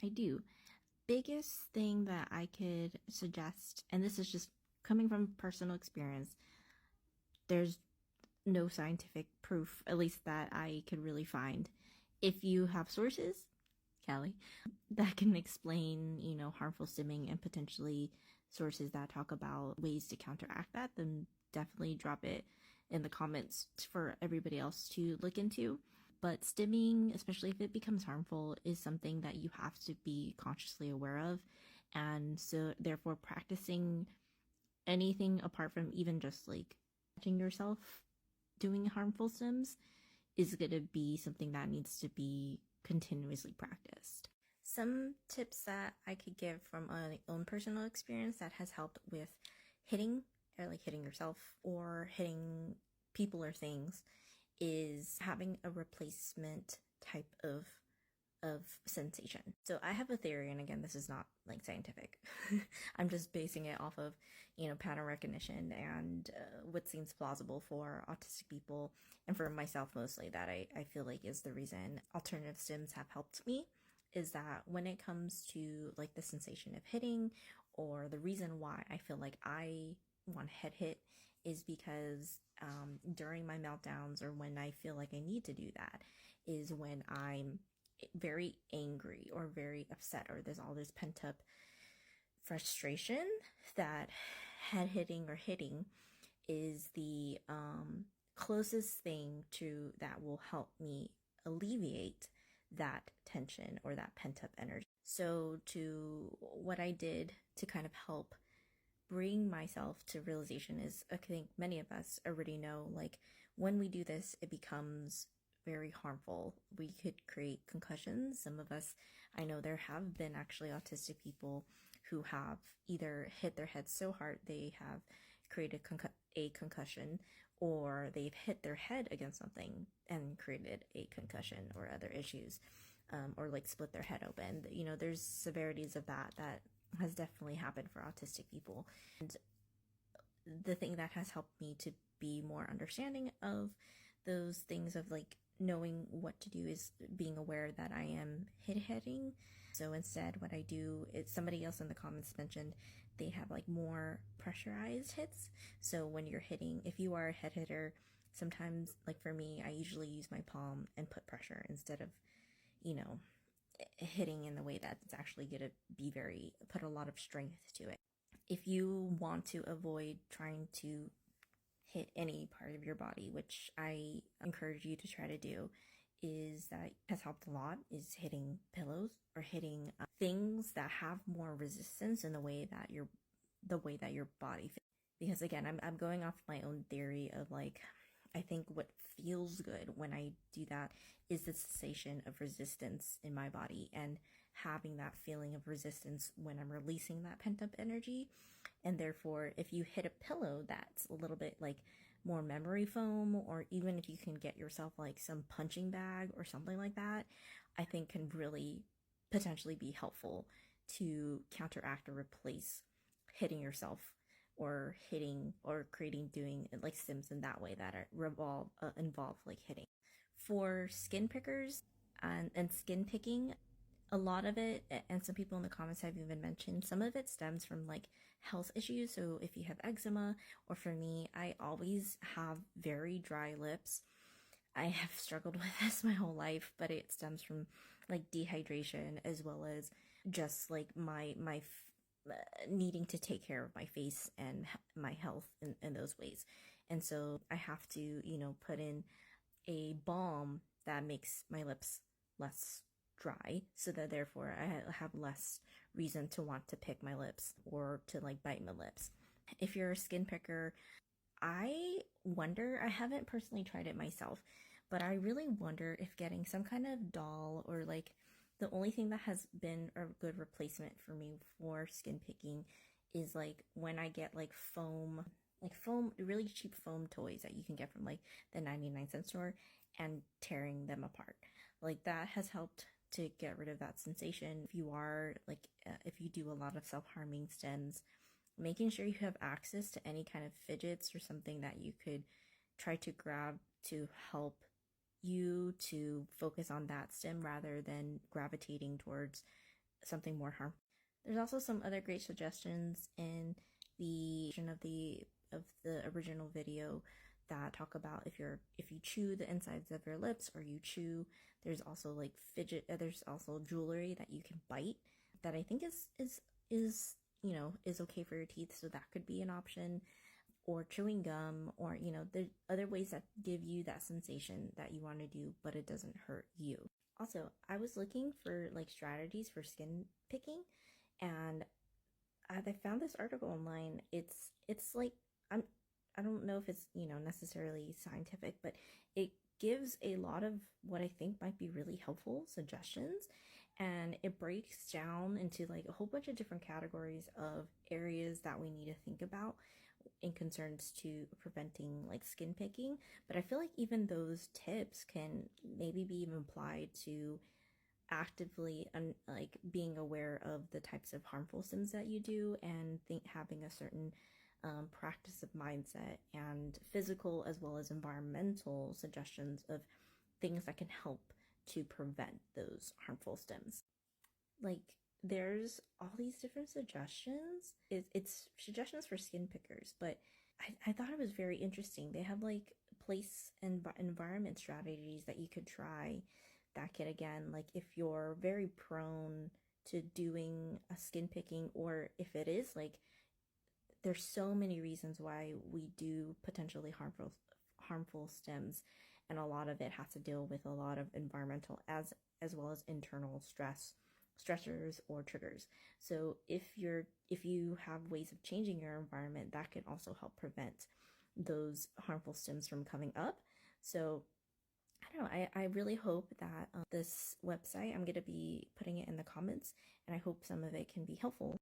I do. Biggest thing that I could suggest, and this is just coming from personal experience, there's no scientific proof, at least that I could really find. If you have sources, Callie, that can explain, harmful stimming and potentially sources that talk about ways to counteract that, then definitely drop it in the comments for everybody else to look into. But stimming, especially if it becomes harmful, is something that you have to be consciously aware of. And so therefore practicing anything apart from even just like catching yourself doing harmful stims is going to be something that needs to be continuously practiced. Some tips that I could give from my own personal experience that has helped with hitting, or like hitting yourself or hitting people or things, is having a replacement type of sensation. So I have a theory, and again, this is not like scientific. I'm just basing it off of, pattern recognition and what seems plausible for autistic people, and for myself mostly, that I feel like is the reason alternative stims have helped me, is that when it comes to like the sensation of hitting, or the reason why I feel like I want head hit, is because during my meltdowns, or when I feel like I need to do that, is when I'm very angry or very upset, or there's all this pent up frustration, that head hitting or hitting is the closest thing to that will help me alleviate that tension or that pent up energy. So to what I did to kind of help bring myself to realization is, I think many of us already know, like when we do this, it becomes very harmful. We could create concussions. Some of us, I know there have been actually autistic people who have either hit their head so hard they have created a concussion, or they've hit their head against something and created a concussion or other issues, or like split their head open. There's severities of that has definitely happened for autistic people. And the thing that has helped me to be more understanding of those things, of like knowing what to do, is being aware that I am hitting. So instead, what I do is, somebody else in the comments mentioned they have like more pressurized hits. So when you're hitting, if you are a head hitter, sometimes, like for me, I usually use my palm and put pressure instead of, hitting in the way that it's actually going to put a lot of strength to it. If you want to avoid trying to hit any part of your body, which I encourage you to try to do, is that has helped a lot, is hitting pillows or hitting things that have more resistance in the way that your body fits. Because again, I'm going off my own theory of like, I think what feels good when I do that is the sensation of resistance in my body, and having that feeling of resistance when I'm releasing that pent up energy. And therefore, if you hit a pillow that's a little bit like more memory foam, or even if you can get yourself like some punching bag or something like that, I think can really potentially be helpful to counteract or replace hitting yourself, or hitting or doing like stims in that way that are involve like hitting. For skin pickers and skin picking, a lot of it, and some people in the comments have even mentioned, some of it stems from like health issues. So if you have eczema, or for me, I always have very dry lips. I have struggled with this my whole life, but it stems from like dehydration, as well as just like my needing to take care of my face and my health in those ways. And so I have to, put in a balm that makes my lips less dry, so that therefore I have less reason to want to pick my lips or to like bite my lips. If you're a skin picker, I wonder, I haven't personally tried it myself, but I really wonder if getting some kind of doll, or like, the only thing that has been a good replacement for me for skin picking is like when I get like really cheap foam toys that you can get from like the 99-cent store, and tearing them apart. Like that has helped to get rid of that sensation. If you are like, if you do a lot of self-harming stims, making sure you have access to any kind of fidgets or something that you could try to grab to help you to focus on that stim, rather than gravitating towards something more harmful. There's also some other great suggestions in the of the original video that talk about if you chew the insides of your lips or you chew. There's also like there's also jewelry that you can bite that I think is is okay for your teeth, so that could be an option. Or chewing gum, or there's other ways that give you that sensation that you want to do, but it doesn't hurt you. Also, I was looking for like strategies for skin picking, and I found this article online. It's like I don't know if it's necessarily scientific, but it gives a lot of what I think might be really helpful suggestions, and it breaks down into like a whole bunch of different categories of areas that we need to think about in concerns to preventing like skin picking. But I feel like even those tips can maybe be even applied to actively like being aware of the types of harmful stims that you do, and having a certain practice of mindset and physical as well as environmental suggestions of things that can help to prevent those harmful stims. Like, there's all these different suggestions. It's suggestions for skin pickers, but I thought it was very interesting. They have like place and environment strategies that you could try that could, again, like if you're very prone to doing a skin picking, or if it is like there's so many reasons why we do potentially harmful stims, and a lot of it has to deal with a lot of environmental as well as internal stressors or triggers. So if you have ways of changing your environment, that can also help prevent those harmful stims from coming up. So I don't know, I really hope that this website, I'm going to be putting it in the comments, and I hope some of it can be helpful.